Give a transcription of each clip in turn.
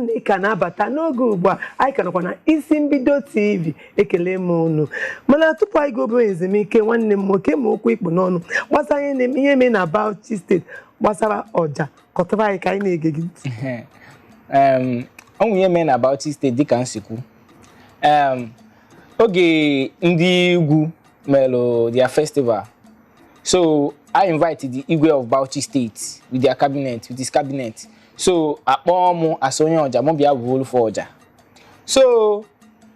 na ị ka na-abata n'oge ugbu a anyị ka nọkwa na isi mbido TV ekele m unu mana tupu anyị gobe ezumike nwanne m nwoke ma okwu ikpu n'ọnụ gbasara ihe mee na Bauchi steeti gbasara ọja kọtara anyị ka anyị na-ege gị ntị. Onwe ihe mee na Bauchi steeti dịka nsikwu oge ndị Igwu melo their festival, so I invited the Igwe of Bauchi State with their cabinet, with his cabinet. So akpọ mụ as onye ọja mụ bịa bụ for ọja. So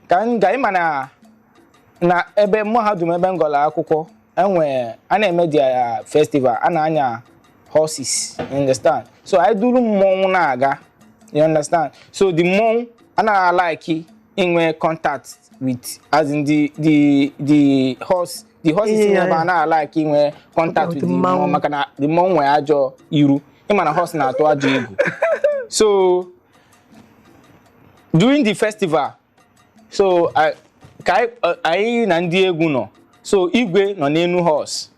ka m ga ịma na ebe mahadum ebe ngọla akwụkwọ enwe a na-eme their festival a na-anya horses, you understand? So I duru mmọnwụ na-aga, you understand? So the mmọnwụ a na-like inwe contact with, as in the horse. The horse is never like inwe contact with the mmọnwụ maka na the mmọnwụ nwe ajọ iru. Ịma na horse na-atụ ajọ egwu. So during the festival, so anyị na ndị egwu nọ. So Igwe nọ n'enu horse,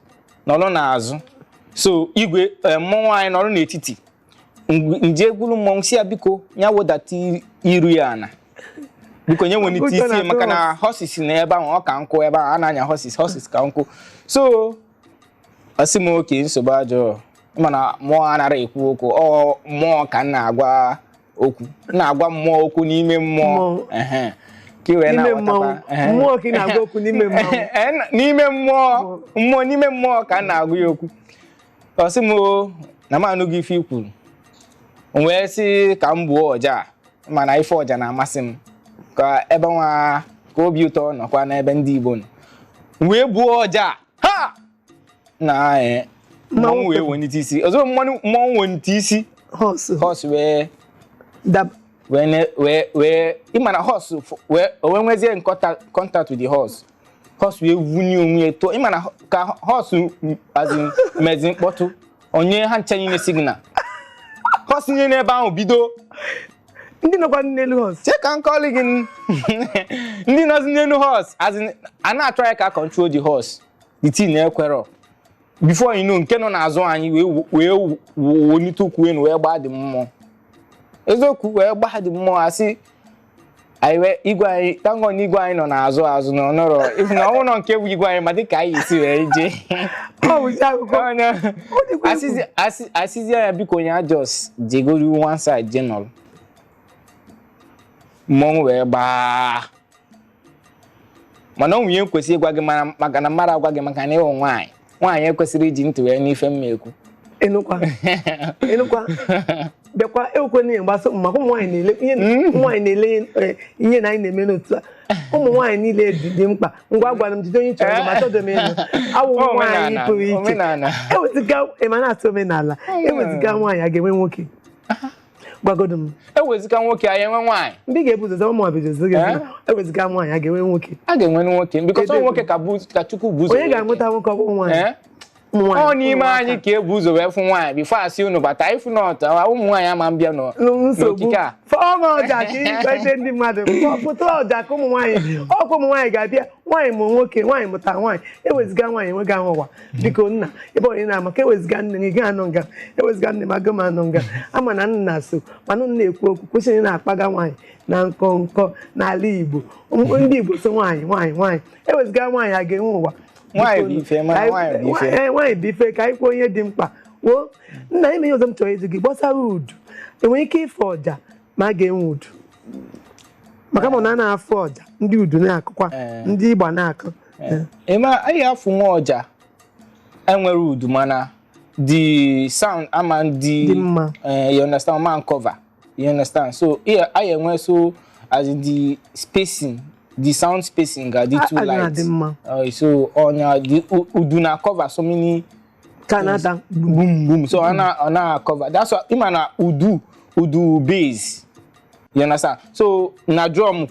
nọrọ n'azụ. So Igwe mmọnwụ anyị nọrọ n'etiti. Nje egwuru mmọnwụ si ya biko nya wodata iru ya na. Biko nye nwere isi maka na horses na ebe ahụ ọ ka nkụ ebe ahụ a na-anya horses ka nkụ. So asị m oke nsogbu ajọ mana mmụọ anara ekwu okwu ọ mmụọ ka na-agwa okwu na-agwa mmụọ okwu n'ime mmụọ ka iwe na-aghọtakwa mmụọ ka na-agwa okwu n'ime mmụọ n'ime mmụọ n'ime mmụọ ka na-agwa ya okwu. Ọsị m na m anụghị ife ikwuru wee sị ka m gbuo ọja mana ife ọja na-amasị m ka ebe nwa ka obi ụtọ nọkwa n'ebe ndị Igbo nọ wee gbuo ọja ha na mmọnwụ wee wenite isi ọzọ mmọnwụ wenite isi horse wee ịma na horse wee nwezie contact with the horse wee wunye onwe eto ịma na ka horse azin mezi mkpọtụ onye ha ncha nyine signal horse nye n'ebe ahụ bido ndị nọkwa n'elu horse check and call gị ndị nọzi n'elu horse azin a na-atry ka control the horse the thing na-ekwero before you know nke nọ n'azụ anyị wee wonite ukwu enu wee gbaa dị mmụọ eziokwu wee gbaa dị mmụọ asị anyị igwe anyị tango na igwe anyị nọ n'azụ na ọnọrọ ifu na ọnwụ nọ nke bụ igwe anyị ma dịka anyị esi wee jee asịzi ya biko onye ajọs jegoro one side general mmọnwụ wee gbaa mana onwe ihe kwesịrị ịgwa gị maka na mmadụ agwa gị maka na ịwụ nwaanyị ekwesịrị iji ntị wee n'ife mmekwu enukwa bịakwa ekwe na mgbasa maka ụmụ nwaanyị na-ele ihe na anyị na-eme n'otu a ụmụ nwaanyị niile dị mkpa ngwa gwara m jide onye chọrọ ma chọdọ m elu awụ nwaanyị pụrụ iche ewezụga emanatụ omenala ewezụga nwaanyị a ga-enwe nwoke gwagodo m ewezụga nwoke a ga-enwe nwaanyị ndị ga-ebuzoza ụmụ abidozo ewezụga nwaanyị a ga-enwe nwoke a ga-enwe nwoke because nwoke ka Chukwu bụ ụzọ onye ga-amụta nwoke ọ bụ nwaanyị ọ n'ime anyị ka ebu ụzọ wee fụ nwaanyị bifo asị unu bata ifu nọt ụmụ nwaanyị ama mbịa n'okike a fọma ọja ka ije ndị mmadụ pụta ọja ka ụmụ nwaanyị ọkwa ụmụ nwaanyị ga-abịa nwaanyị mụ nwoke nwaanyị mụta nwaanyị ewezụga nwaanyị enweghị ahụwa biko nna ebe onye na-ama ka ewezụga nne gị anọ nga ewezụga nne m aga m anọ nga ama na nna so mana nna ekwu okwu kwesịrị na-akpaga nwaanyị na nkọ n'ala Igbo ndị Igbo so nwaanyị ewezụga nwaanyị a ga-enwe ụwa nwaanyị bụ ife ka anyị kwuo ihe dị mkpa woo nna ime ihe ọzọ m chọrọ ịjụ gị gbasara udu enwere ike ịfụ ọja ma a ga-enwe udu maka ma na na-afụ ọja ndị udu na-akụkwa ndị ịgba na-akụ anyị afụ nwa ọja enwere udu mana the sound ama dị mma you understand man cover you understand so anyị enwe so as the spacing the sound spacing the too light so the udu na cover so many Canada boom so ona cover that's why imana udu bass you understand so na drum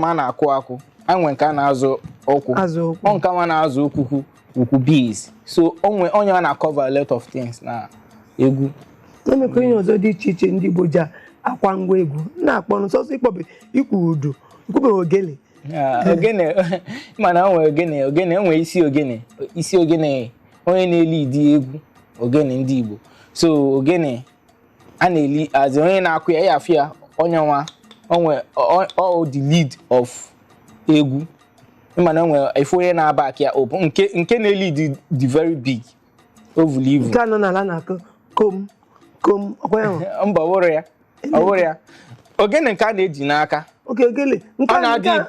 a na-akụ anwe nke a na-azụ okwu ọ nke a na-azụ okwu bass so onye na cover a lot of things na egwu emekọ ihe ọzọ dị iche iche ndị Igbo ji akwa ngwa egwu na-akpọ n'ụsọsọ ikpọbe ikwu udu ikwube ogele ogene mana onwe ogene onwe isi ogene onye na-eli idi egwu ogene ndị Igbo so ogene a na-eli azi onye na-akụ ya afia onyanwa onwe the lead of egwu mana onwe ifo onye na-aba aka up nke na lead the very big ovulivu nke nọ n'ala na-akụ kom ọkwa ya mba ọwụrụ ya ogene nke a na-eji n'aka ogele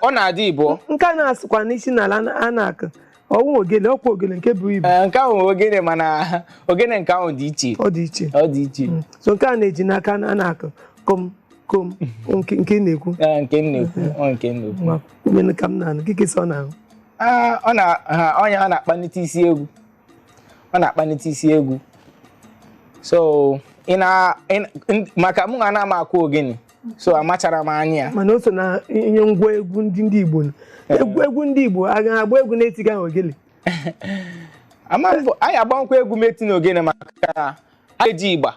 ọ na-adị ibo nke na-asụkwa n'isi n'ala a na-akụ ọwụ ogele ọkwa ogele nke bụ ibu nke ahụ ogene mana ogene nke ahụ dị iche ọ dị iche so nke a na-eji n'aka a na-akụ kom nke na-ekwu ume ka m na-anụ kike sọ na ọnya ọ na-akpanite isi egwu so maka mụ na ama akụ ogene so amachara m anya mana o so na ihe ngwa egwu ndị Igbo egwu ndị Igbo a ga-agba egwu na-etighị ahụ ogele anyị agbankwa egwu meti na ogene maka a eji igba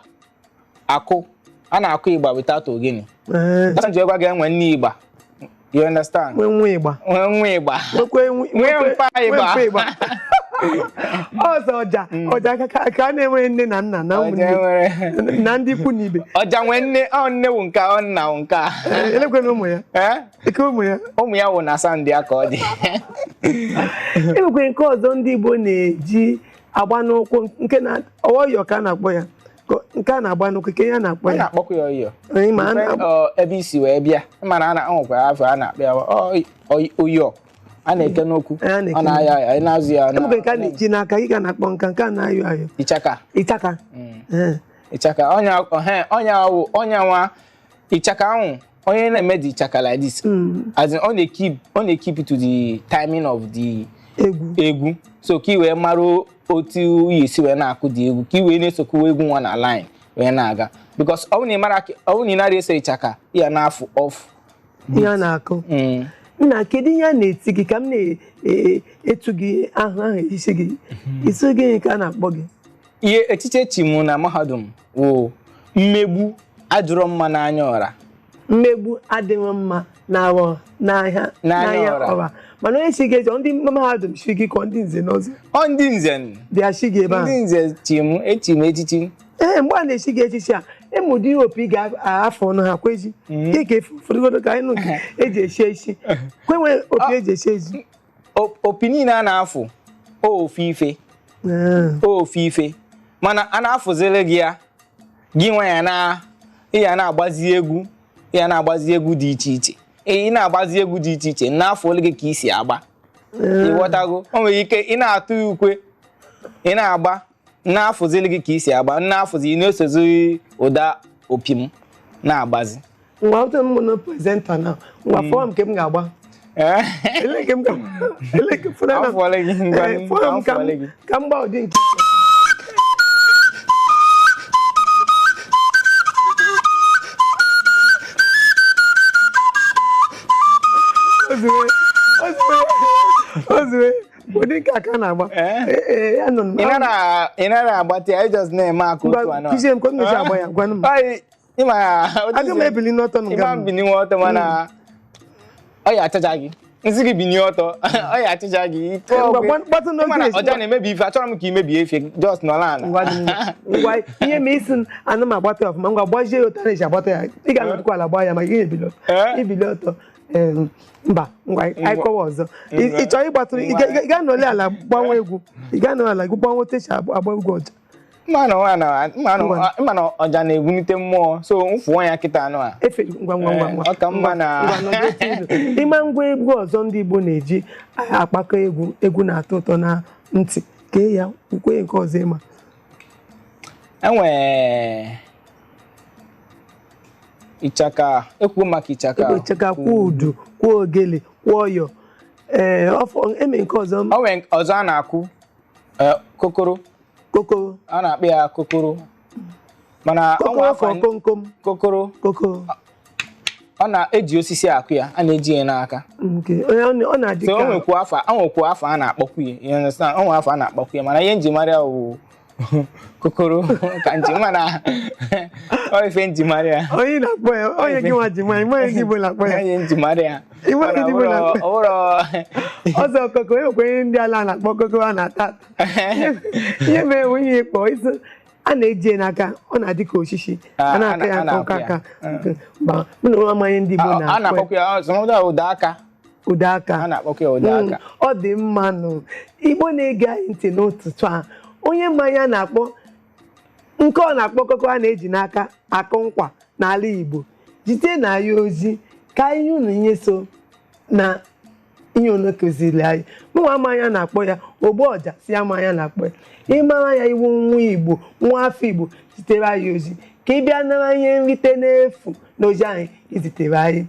akụ a na-akụ igba without ogene ji egwa ga-enwe nne igba you understand nwe igba nwee mpa igba ọzọ ọja ka a na-enwe nne na nna na ndị ikwu na ibe ọja nwee nne wụ nka ọ nna wụ nka elekwena ụmụ ya ụmụ ya wụ na Sandị ka ọ dị enwekwe nke ọzọ ndị Igbo na-eji agba n'ụkwụ nke na ọyọ ka a na-akpọ ya nke a na-agba n'ụkwụ ke ya na-akpọ ya na-akpọkwa ya ọyọ ebe isi wee bịa mana a nwekwa afọ a na-akpọ ya ọyọ a na-eke n'okwu ọ na-ayọ anyị na-azụ ya enwekwe nke a na-eji n'aka ị ga na-akpọ nke a na-ayọ ayọ ịchaka ọnya nwa ịchaka ahụ onye na-eme the ịchaka like this as in ọ na-keep to the timing of the egwu so ka i wee mara otu isi wee na-akụ dị egwu ka i wee na-esokwa egwu nwa na line wee na-aga because ọ bụrụ na ị nara eso ịchaka ya na-afụ off ya na-akụ nna kedu ihe a na-eti gị ka m na-etu gị ahụ isi gị isi gị ka a na-akpọ gị ihe echiche chi m na mahadum wụ mmegbu adịrọ mma n'anya ọra mmegbu adịghị mma n'ahịa ọra mana onye si gị eji ndị mahadum si gị ka ndị nze n'ọzọ ndị nze bịa si gị ebe ahụ ndị nze echi m echichi mgbe a na-esi gị echichi a ịmụdị ihe opi ga-afọ ọnụ ha kwezi ka fọdụgodo ka anyị eji esi kwenwe opi eji esi opi niile a na-afụ ofe ife mana a na-afụziri gị ya gị nwe ya na-agbazi egwu dị iche iche ị na-agbazi egwu dị iche iche n'afọ ole gị ka isi agba ịghọtago o nwere ike ị na-atụ ukwe ị na-agba n'afọzili gị ka isi agba n'afọzi na-esozi ụda opi m na-agbazi nwa otu m na presenta na nwa fọm nke m ga-agba ka m gba ụdị nke ozue ụdị nke aka na-agba ị nara agbata ya just na-eme akụ otu anọ kizie m ka m ga-esi agba ya gwanụ m aga m ebili n'ọtọ ịma mbini ọtọ mana ọ ya achacha gị nsị gị bini ọtọ ọ ya achịcha gị ọja na-emebi ife achọrọ m ka imebie ife just nọla ala ngwa ihe ma isi anụ m agbata ọfụma ngwa gbazie ya ụta na-eji agbata ya ị ga-anọdụkwa ala gbaa ya maka ihe ibili ọtọ mba ngwa anyị kọwa ọzọ ị chọrọ ịgbatụrụ ị ga n'ole ala gbanwe egwu ị ga n'ala egwu gbanwe otu esi agba egwu ọja mana ọja na-ebunite mmụọ so mfụọ ya kịta anụ a efe ngwa ọka mma na ịma ngwa egwu ọzọ ndị Igbo na-eji akpakọ egwu na-atọ ụtọ na ntị kee ya ukwe nke ọzọ ịma enwee ịchaka ekwu maka ịchaka kwuo udu kwuo ogele kwuo ọyọ eme nke ọzọ onwe ọzọ a na-akụ kokoro a na-akpọ ya kokoro mana kokoro ọ na-eji osisi akụ ya a na-eji ya n'aka so onwekwu afọ a na-akpọkwu ya onwe afọ a na-akpọkwu ya mana ihe njimarịa wụ kokoro ka njimara ife njimarịa onye na-akpọ ya onye gị nwa jimarịa onye gị bụ na-akpọ ya onye njimarịa ọzọ ọkụkọ enwekwa ihe ndị ala na-akpọ koko a na-ata ihe mere nwunye ịkpọ isi a na-eji n'aka ọ na-adị ka oshishi a na-aka ya aka mụ na amaghị ndị Igbo a na-akpọkwa ya ọzọ ụda aka ụda aka a na-akpọkwa ya ụda aka ọ dị mma nụ Igbo na-ege anyị ntị n'ụtụtụ a onye mmanya na-akpọ nke ọ na-akpọkọkọ a na-eji n'aka akụ nkwa n'ala Igbo jite na ya ozi ka ihe unu ihe so na ihe unu kụziri anyị mụnwa amanya na-akpọ ya ogbo ọja si amanya na-akpọ ya ịmara ya iwu nwa Igbo nwa afọ Igbo zitere anyị ozi ka ị bịa nara ihe nrite n'efu n'ozi anyị izitere anyị